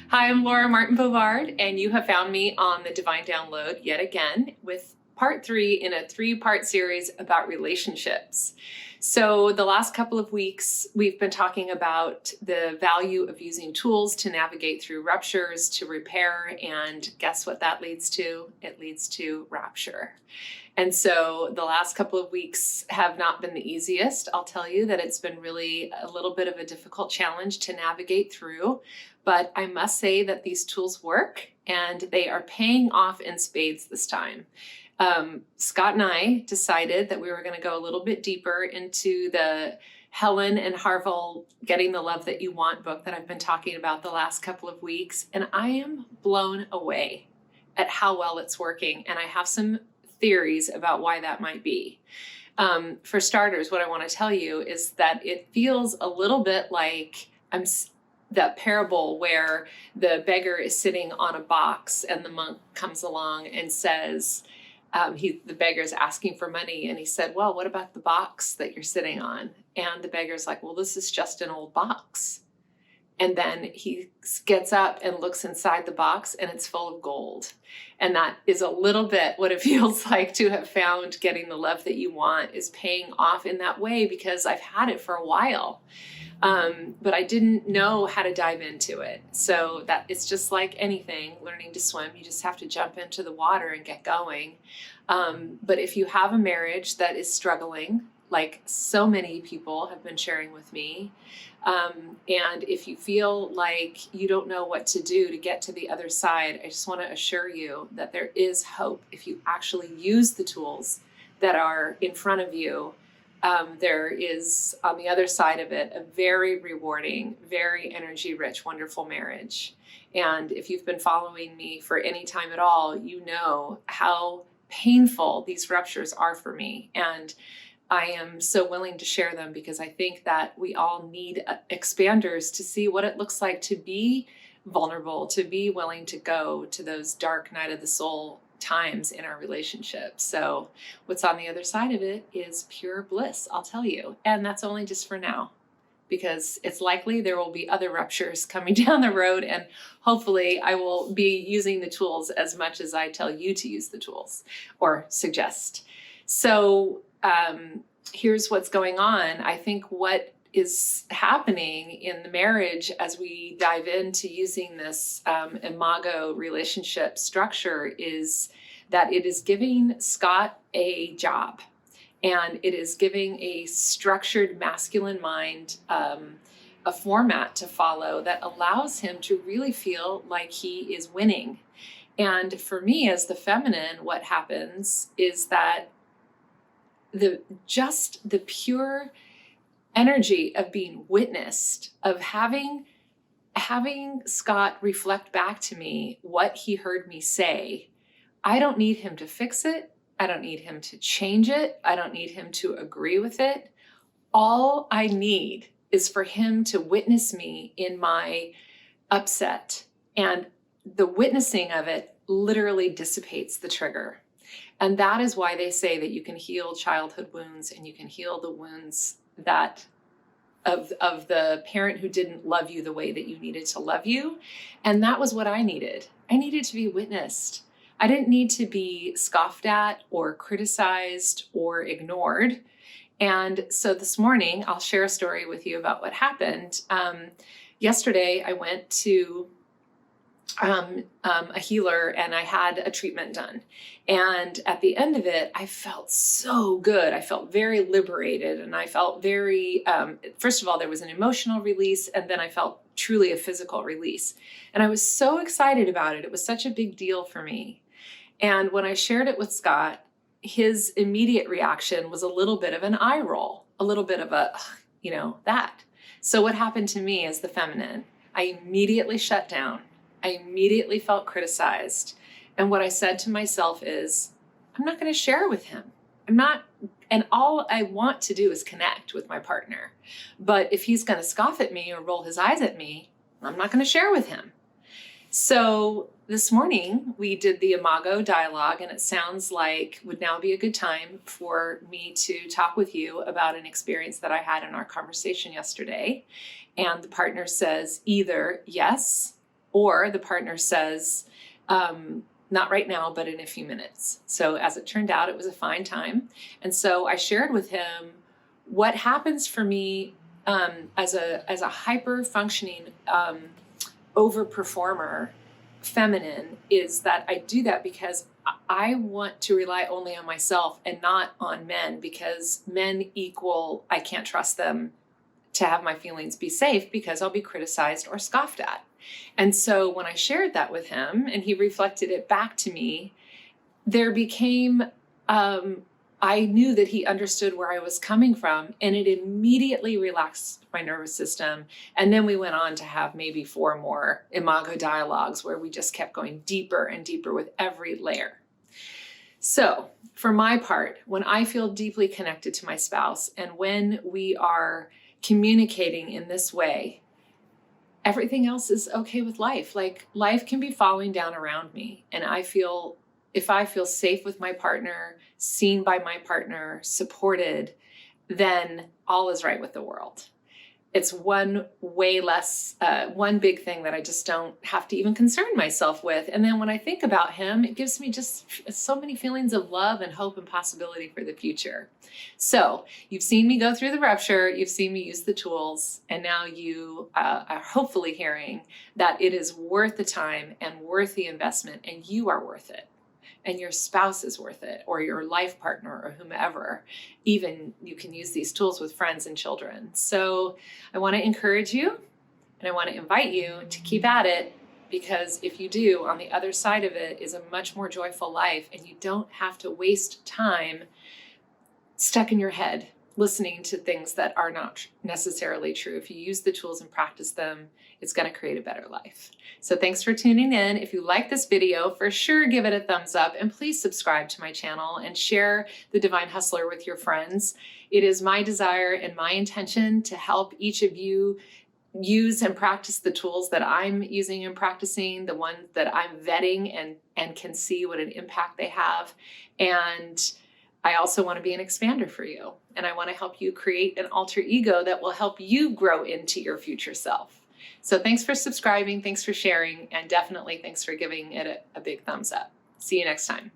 Hi, I'm Laura Martin Bovard, and you have found me on the Divine Download yet again with part 3 in a 3-part series about relationships. So the last couple of weeks, we've been talking about the value of using tools to navigate through ruptures, to repair, and guess what that leads to? It leads to rapture. And so the last couple of weeks have not been the easiest. I'll tell you that it's been really a little bit of a difficult challenge to navigate through, but I must say that these tools work and they are paying off in spades this time. Scott and I decided that we were going to go a little bit deeper into the Helen and Harville Getting the Love That You Want book that I've been talking about the last couple of weeks, and I am blown away at how well it's working, and I have some theories about why that might be. For starters, what I want to tell you is that it feels a little bit like that parable where the beggar is sitting on a box and the monk comes along and says, the beggar's asking for money, and he said, well, what about the box that you're sitting on? And the beggar's like, well, this is just an old box. And then he gets up and looks inside the box and it's full of gold. And that is a little bit what it feels like to have found getting the love that you want is paying off in that way, because I've had it for a while. But I didn't know how to dive into it. So that it's just like anything, learning to swim, you just have to jump into the water and get going. But if you have a marriage that is struggling, like so many people have been sharing with me, and if you feel like you don't know what to do to get to the other side, I just want to assure you that there is hope if you actually use the tools that are in front of you. There is, on the other side of it, a very rewarding, very energy-rich, wonderful marriage. And if you've been following me for any time at all, you know how painful these ruptures are for me. And I am so willing to share them because I think that we all need expanders to see what it looks like to be vulnerable, to be willing to go to those dark night of the soul times in our relationship. So what's on the other side of it is pure bliss, I'll tell you. And that's only just for now, because it's likely there will be other ruptures coming down the road, and hopefully I will be using the tools as much as I tell you to use the tools or suggest. So here's what's going on. I think what is happening in the marriage as we dive into using this imago relationship structure is that it is giving Scott a job, and it is giving a structured masculine mind a format to follow that allows him to really feel like he is winning. And for me as the feminine, what happens is that the pure energy of being witnessed, of having Scott reflect back to me what he heard me say. I don't need him to fix it. I don't need him to change it. I don't need him to agree with it. All I need is for him to witness me in my upset. And the witnessing of it literally dissipates the trigger. And that is why they say that you can heal childhood wounds, and you can heal the wounds that of the parent who didn't love you the way that you needed to love you. And that was what I needed. I needed to be witnessed. I didn't need to be scoffed at or criticized or ignored. And so this morning, I'll share a story with you about what happened. Yesterday, I went to a healer and I had a treatment done. And at the end of it, I felt so good. I felt very liberated, and I felt very, first of all, there was an emotional release, and then I felt truly a physical release. And I was so excited about it. It was such a big deal for me. And when I shared it with Scott, his immediate reaction was a little bit of an eye roll, a little bit of that. So what happened to me as the feminine? I immediately shut down. I immediately felt criticized. And what I said to myself is, I'm not going to share with him. And all I want to do is connect with my partner. But if he's going to scoff at me or roll his eyes at me, I'm not going to share with him. So this morning we did the Imago dialogue, and it sounds like would now be a good time for me to talk with you about an experience that I had in our conversation yesterday. And the partner says either yes or the partner says, not right now, but in a few minutes. So as it turned out, it was a fine time. And so I shared with him what happens for me as a hyper functioning overperformer feminine is that I do that because I want to rely only on myself and not on men, because men equal I can't trust them to have my feelings be safe because I'll be criticized or scoffed at. And so when I shared that with him and he reflected it back to me, there became, I knew that he understood where I was coming from, and it immediately relaxed my nervous system. And then we went on to have maybe 4 more imago dialogues where we just kept going deeper and deeper with every layer. So for my part, when I feel deeply connected to my spouse and when we are communicating in this way, everything else is okay with life. Like life can be falling down around me. And I feel, if I feel safe with my partner, seen by my partner, supported, then all is right with the world. It's one way less, one big thing that I just don't have to even concern myself with. And then when I think about him, it gives me just so many feelings of love and hope and possibility for the future. So you've seen me go through the rupture, you've seen me use the tools, and now you are hopefully hearing that it is worth the time and worth the investment, and you are worth it. And your spouse is worth it, or your life partner, or whomever. Even you can use these tools with friends and children. So I want to encourage you, and I want to invite you to keep at it, because if you do, on the other side of it is a much more joyful life, and you don't have to waste time stuck in your head listening to things that are not necessarily true. If you use the tools and practice them, it's going to create a better life. So thanks for tuning in. If you like this video, for sure give it a thumbs up, and please subscribe to my channel and share The Divine Hustler with your friends. It is my desire and my intention to help each of you use and practice the tools that I'm using and practicing, the ones that I'm vetting and can see what an impact they have. And I also want to be an expander for you, and I want to help you create an alter ego that will help you grow into your future self. So thanks for subscribing, thanks for sharing, and definitely thanks for giving it a big thumbs up. See you next time.